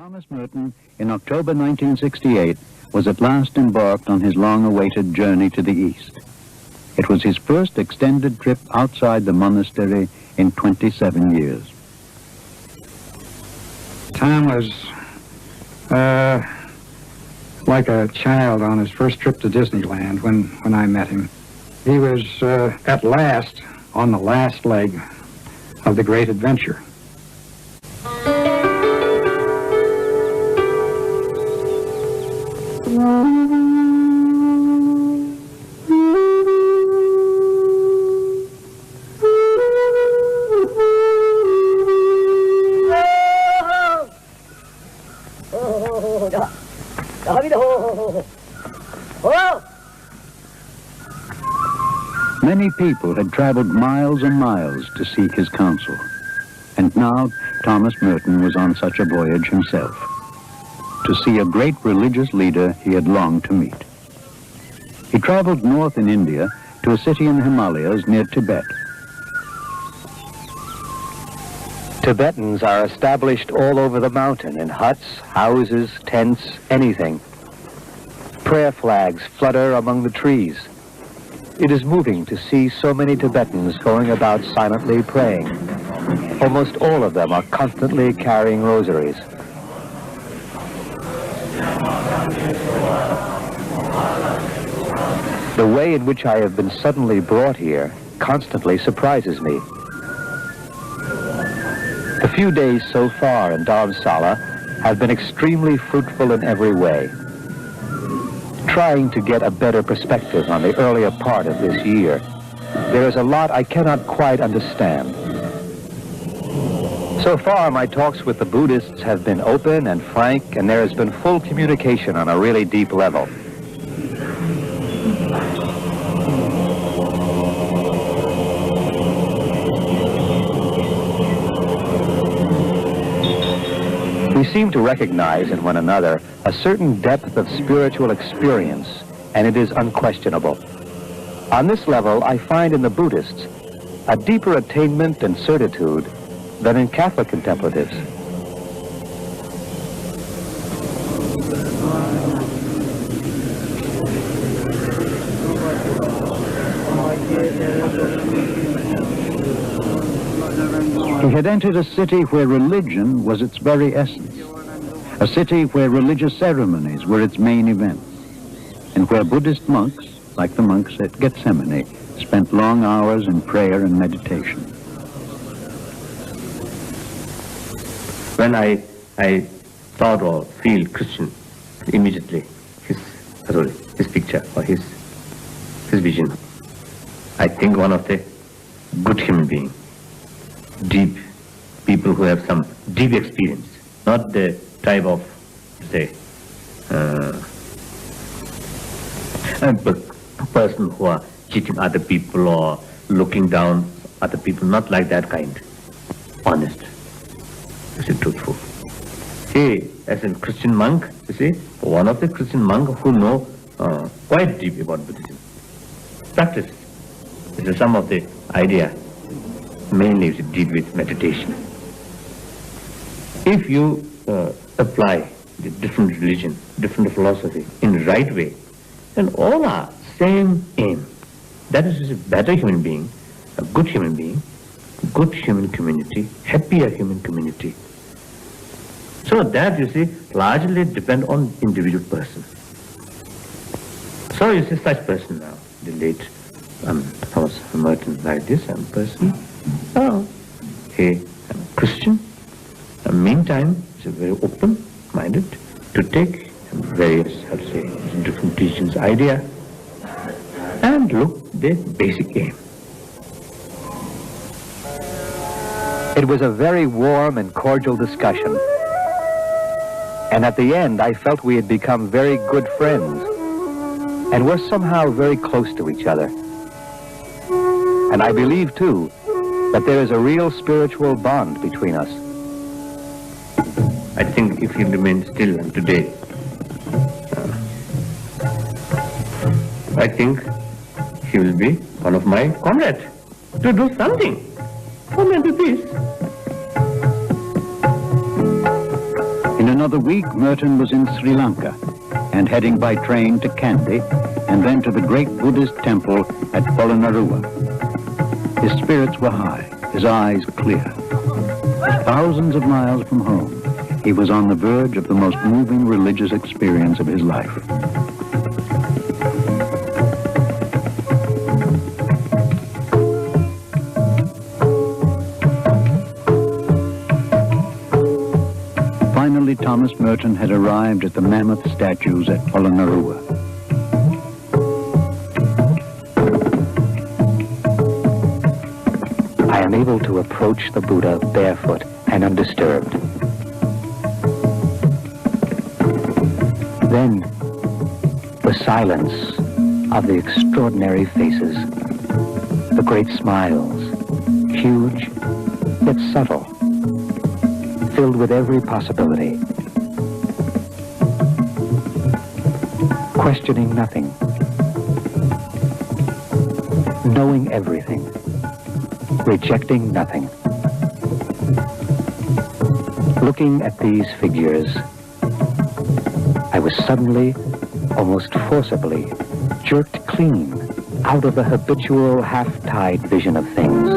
Thomas Merton, in October 1968, was at last embarked on his long-awaited journey to the East. It was his first extended trip outside the monastery in 27 years. Tom was like a child on his first trip to Disneyland when I met him. He was at last on the last leg of the great adventure. Many people had traveled miles and miles to seek his counsel, and now Thomas Merton was on such a voyage himself, to see a great religious leader he had longed to meet. He traveled north in India to a city in the Himalayas near Tibet. Tibetans are established all over the mountain in huts, houses, tents, anything. Prayer flags flutter among the trees. It is moving to see so many Tibetans going about silently praying. Almost all of them are constantly carrying rosaries. The way in which I have been suddenly brought here constantly surprises me. The few days so far in Dharamsala have been extremely fruitful in every way. Trying to get a better perspective on the earlier part of this year, there is a lot I cannot quite understand. So far, my talks with the Buddhists have been open and frank, and there has been full communication on a really deep level. We seem to recognize in one another a certain depth of spiritual experience, and it is unquestionable. On this level, I find in the Buddhists a deeper attainment and certitude than in Catholic contemplatives. He had entered a city where religion was its very essence, a city where religious ceremonies were its main events, and where Buddhist monks, like the monks at Gethsemane, spent long hours in prayer and meditation. When I thought or feel Christian, immediately his picture or his vision, I think one of the good human being. Deep people who have some deep experience, not the type of, say, person who are cheating other people or looking down other people, not like that kind. Honest, you see, truthful. He, as a Christian monk, you see, one of the Christian monks who know quite deep about Buddhism. Practice. This is some of the idea. Mainly is deal with meditation. If you apply the different religion, different philosophy in the right way, then all are same aim. That is a better human being, a good human being, good human community, happier human community. So that, you see, largely depend on individual person. So you see such person now, the late Thomas Merton, like this person. Oh, he is a Christian. Meantime, he's very open-minded to take various, how to say, different teachings' idea and look the basic aim. It was a very warm and cordial discussion. And at the end, I felt we had become very good friends and were somehow very close to each other. And I believe, too, that there is a real spiritual bond between us. I think if he remains still and today, I think he will be one of my comrades to do something for mental peace. In an another week, Merton was in Sri Lanka and heading by train to Kandy and then to the great Buddhist temple at Parinirvana. His spirits were high, his eyes clear. Thousands of miles from home, he was on the verge of the most moving religious experience of his life. Finally, Thomas Merton had arrived at the mammoth statues at Parinirvana. I am able to approach the Buddha barefoot and undisturbed. Then, the silence of the extraordinary faces, the great smiles, huge yet subtle, filled with every possibility, questioning nothing, knowing everything, rejecting nothing. Looking at these figures, I was suddenly, almost forcibly, jerked clean out of the habitual half-tide vision of things.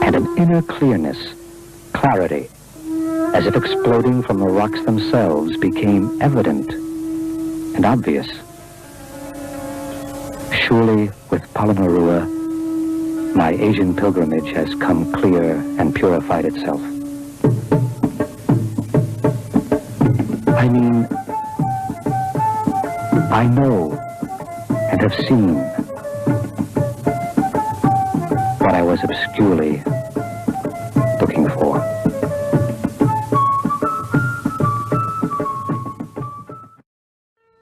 And an inner clearness, clarity, as if exploding from the rocks themselves, became evident and obvious. Surely, with Parinirvana, my Asian pilgrimage has come clear and purified itself. I mean, I know and have seen what I was obscurely looking for.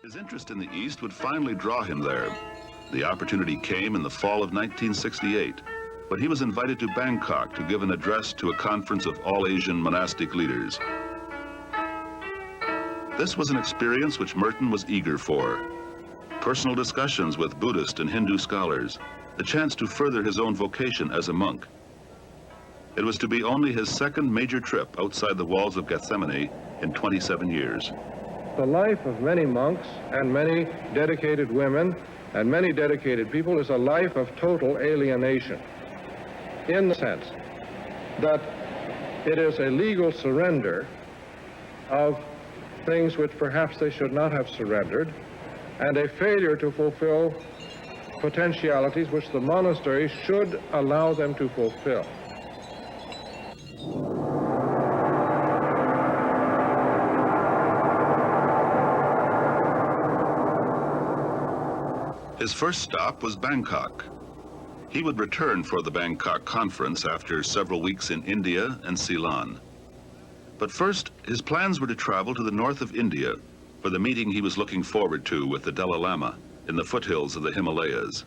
His interest in the East would finally draw him there. The opportunity came in the fall of 1968, when he was invited to Bangkok to give an address to a conference of all Asian monastic leaders. This was an experience which Merton was eager for. Personal discussions with Buddhist and Hindu scholars, the chance to further his own vocation as a monk. It was to be only his second major trip outside the walls of Gethsemane in 27 years. The life of many monks and many dedicated women and many dedicated people is a life of total alienation, in the sense that it is a legal surrender of things which perhaps they should not have surrendered, and a failure to fulfill potentialities which the monastery should allow them to fulfill. His first stop was Bangkok. He would return for the Bangkok conference after several weeks in India and Ceylon. But first, his plans were to travel to the north of India for the meeting he was looking forward to with the Dalai Lama in the foothills of the Himalayas.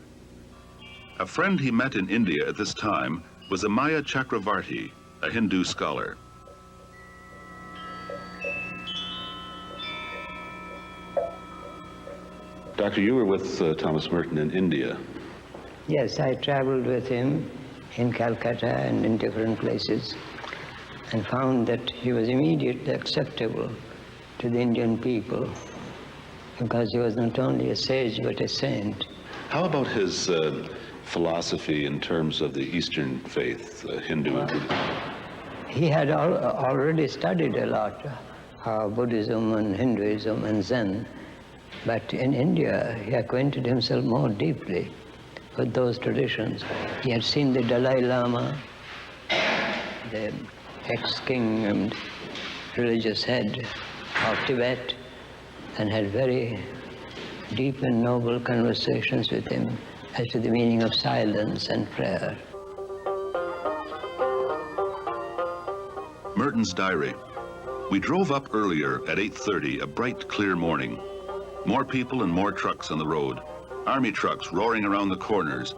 A friend he met in India at this time was Amaya Chakravarti, a Hindu scholar. Doctor, you were with Thomas Merton in India. Yes, I traveled with him in Calcutta and in different places and found that he was immediately acceptable to the Indian people because he was not only a sage but a saint. How about his philosophy in terms of the Eastern faith, Hindu and Buddhism? He had already studied a lot Buddhism and Hinduism and Zen. But in India, he acquainted himself more deeply with those traditions. He had seen the Dalai Lama, the ex-king and religious head of Tibet, and had very deep and noble conversations with him as to the meaning of silence and prayer. Merton's diary. We drove up earlier at 8:30, a bright, clear morning. More people and more trucks on the road. Army trucks roaring around the corners.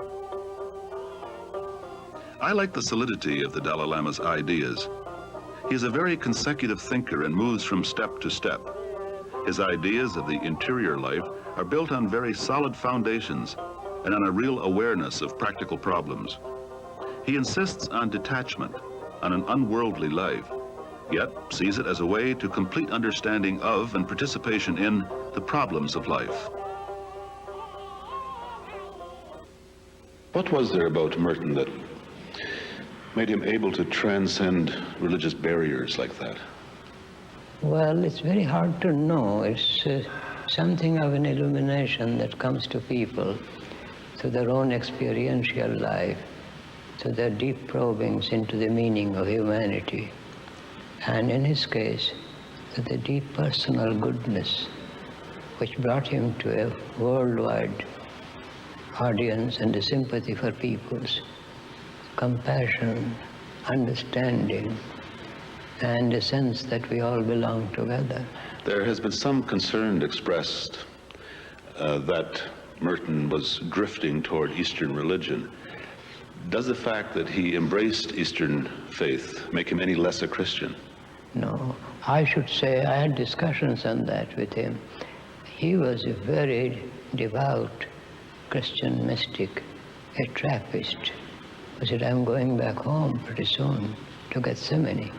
I like the solidity of the Dalai Lama's ideas. He is a very consecutive thinker and moves from step to step. His ideas of the interior life are built on very solid foundations and on a real awareness of practical problems. He insists on detachment, on an unworldly life, yet sees it as a way to complete understanding of and participation in the problems of life. What was there about Merton that made him able to transcend religious barriers like that? Well, it's very hard to know. It's something of an illumination that comes to people through their own experiential life, through their deep probings into the meaning of humanity. And in his case, through the deep personal goodness which brought him to a worldwide audience and a sympathy for peoples, compassion, understanding, and a sense that we all belong together. There has been some concern expressed that Merton was drifting toward Eastern religion. Does the fact that he embraced Eastern faith make him any less a Christian? No, I should say I had discussions on that with him. He was a very devout Christian mystic, a Trappist, who said, I'm going back home pretty soon to Gethsemane.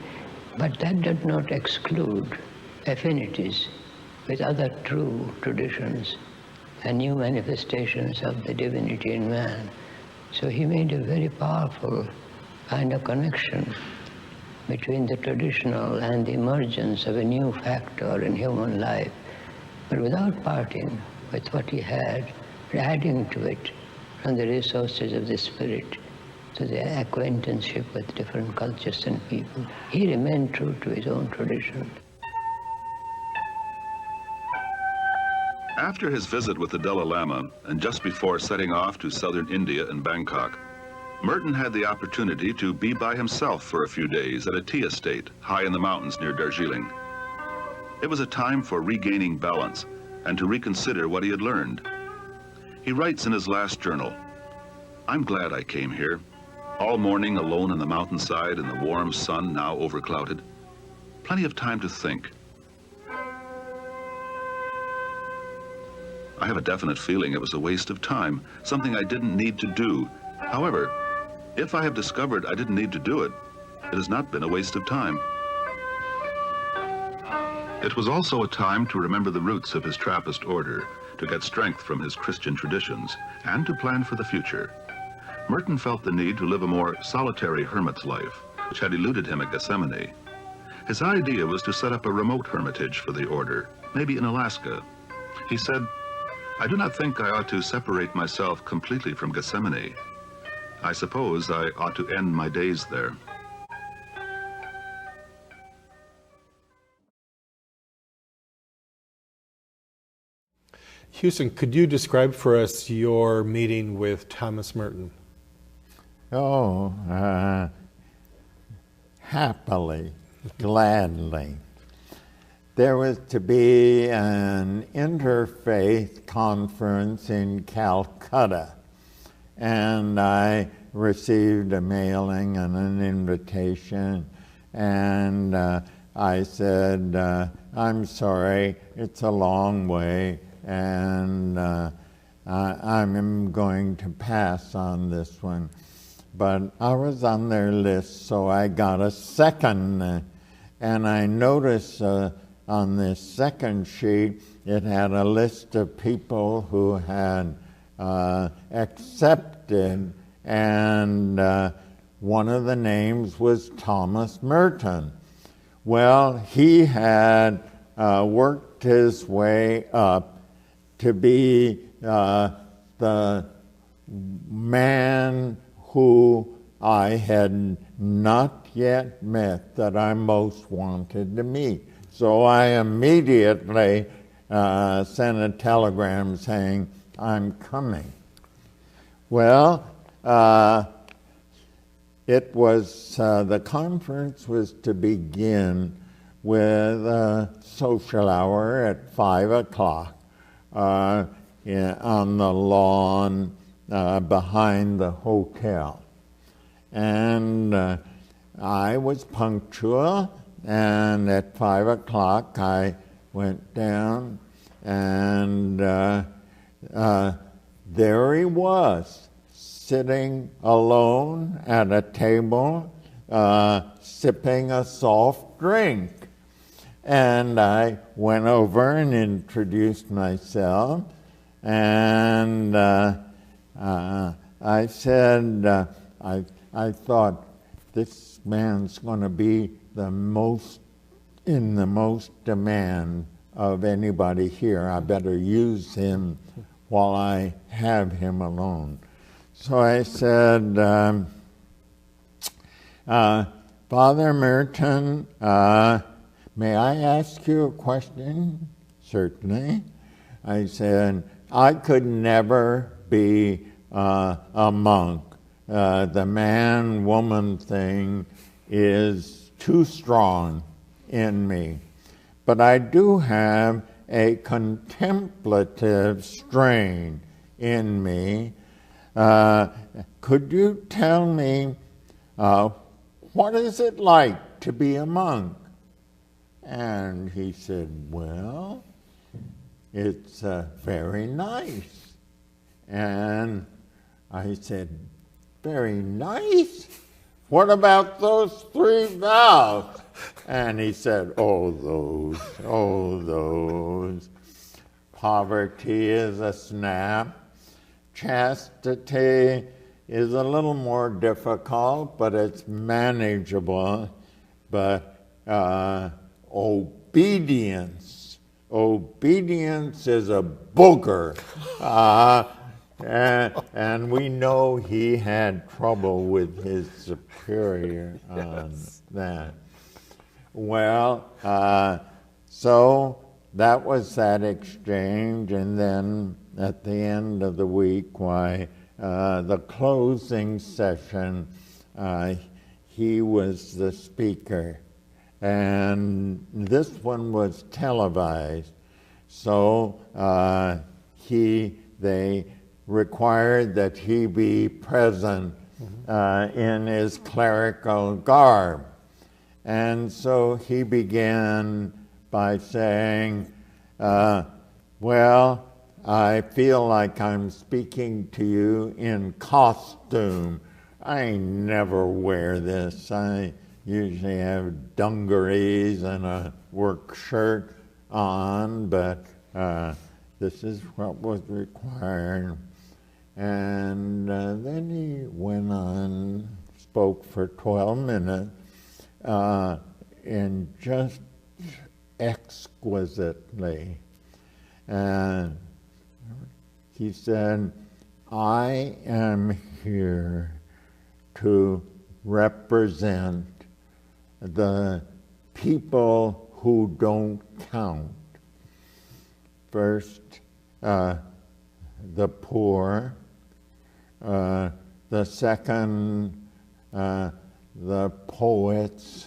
But that did not exclude affinities with other true traditions and new manifestations of the divinity in man. So he made a very powerful kind of connection between the traditional and the emergence of a new factor in human life, but without parting with what he had, adding to it from the resources of the spirit, to the acquaintanceship with different cultures and people. He remained true to his own tradition. After his visit with the Dalai Lama, and just before setting off to southern India and Bangkok, Merton had the opportunity to be by himself for a few days at a tea estate high in the mountains near Darjeeling. It was a time for regaining balance and to reconsider what he had learned. He writes in his last journal, I'm glad I came here, all morning alone on the mountainside in the warm sun now overclouded. Plenty of time to think. I have a definite feeling it was a waste of time, something I didn't need to do. However, if I have discovered I didn't need to do it, it has not been a waste of time. It was also a time to remember the roots of his Trappist order, to get strength from his Christian traditions, and to plan for the future. Merton felt the need to live a more solitary hermit's life, which had eluded him at Gethsemane. His idea was to set up a remote hermitage for the order, maybe in Alaska. He said, I do not think I ought to separate myself completely from Gethsemane. I suppose I ought to end my days there. Huston, could you describe for us your meeting with Thomas Merton? Happily, gladly. There was to be an interfaith conference in Calcutta, and I received a mailing and an invitation, and I said, I'm sorry, it's a long way, and I'm going to pass on this one. But I was on their list, so I got a second, and I noticed on this second sheet, it had a list of people who had accepted, and one of the names was Thomas Merton. Well, he had worked his way up to be the man who I had not yet met that I most wanted to meet. So I immediately sent a telegram saying, I'm coming. Well, it was, the conference was to begin with a social hour at 5 o'clock on the lawn behind the hotel. And I was punctual, and at 5 o'clock I went down, and there he was, sitting alone at a table sipping a soft drink. And I went over and introduced myself, and I said, I thought, this man's going to be in the most demand of anybody here. I better use him while I have him alone. So I said, Father Merton, may I ask you a question? Certainly. I said, I could never be a monk. The man-woman thing is too strong in me. But I do have a contemplative strain in me. Could you tell me what is it like to be a monk? And he said, well, it's very nice. And I said, very nice? What about those 3 vows? And he said, oh, those. Poverty is a snap. Chastity is a little more difficult, but it's manageable. But obedience is a booger. And we know he had trouble with his superior on that. Well, so that was that exchange, and then at the end of the week, the closing session, he was the speaker. And this one was televised, so they required that he be present in his clerical garb. And so he began by saying, well, I feel like I'm speaking to you in costume. I never wear this. I usually have dungarees and a work shirt on, but this is what was required. And then he went on, spoke for 12 minutes, in just exquisitely. And he said, I am here to represent the people who don't count. First, the poor. The second, the poets.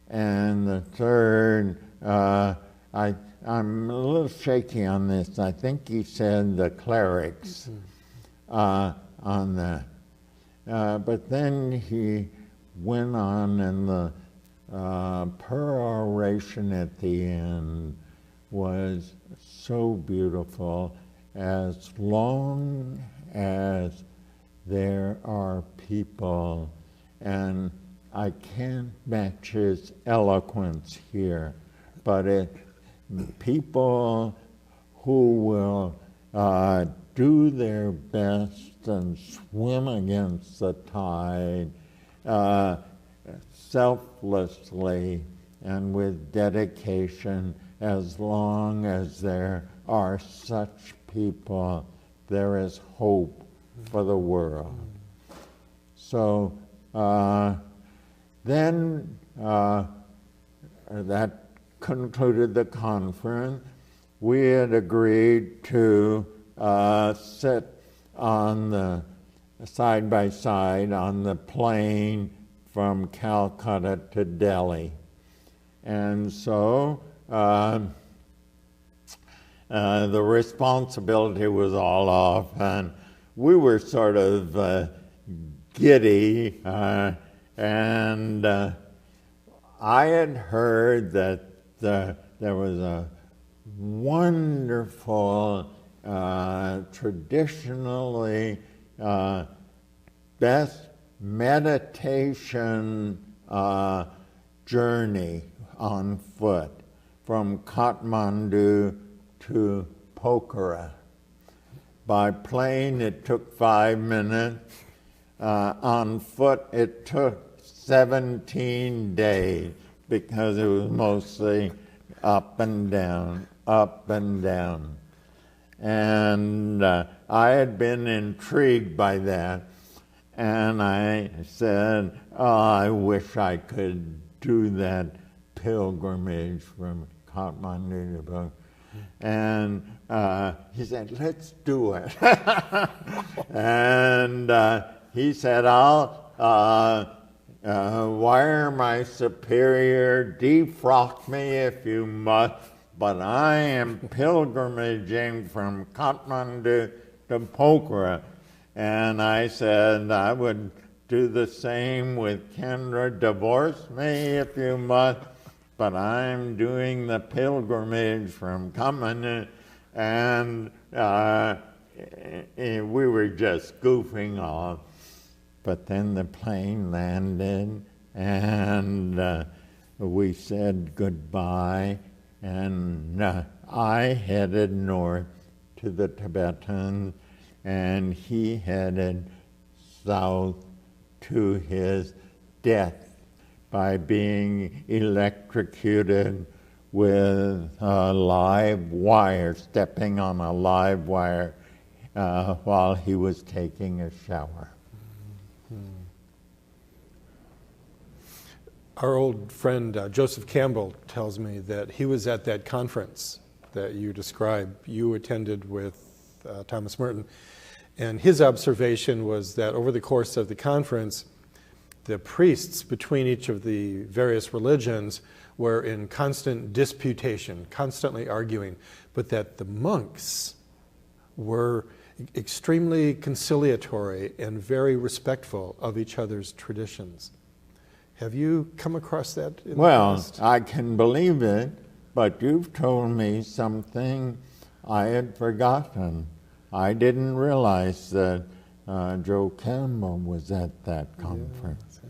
And the third, I'm a little shaky on this. I think he said the clerics on that. But then he went on, and the peroration at the end was so beautiful. As long as there are people, and I can't match his eloquence here, but people who will do their best and swim against the tide selflessly and with dedication. As long as there are such people, there is hope for the world. So then that concluded the conference. We had agreed to sit on the side by side on the plane from Calcutta to Delhi. And so the responsibility was all off, and we were sort of giddy, and I had heard that there was a wonderful, traditionally best meditation journey on foot from Kathmandu to Pokhara. By plane, it took 5 minutes. On foot, it took 17 days because it was mostly up and down, up and down. And I had been intrigued by that, and I said, oh, I wish I could do that pilgrimage from Kathmandu to Pokhara. And he said, let's do it. And he said, I'll wire my superior, defrock me if you must, but I am pilgrimaging from Kathmandu to Pokhara. And I said, I would do the same with Kendra, divorce me if you must, but I'm doing the pilgrimage from Kathmandu. And we were just goofing off. But then the plane landed, and we said goodbye, and I headed north to the Tibetans, and he headed south to his death by being electrocuted with a live wire, stepping on a live wire while he was taking a shower. Our old friend Joseph Campbell tells me that he was at that conference that you describe. You attended with Thomas Merton, and his observation was that over the course of the conference, the priests between each of the various religions were in constant disputation, constantly arguing, but that the monks were extremely conciliatory and very respectful of each other's traditions. Have you come across that in the past? I can believe it, but you've told me something I had forgotten. I didn't realize that Joe Campbell was at that conference.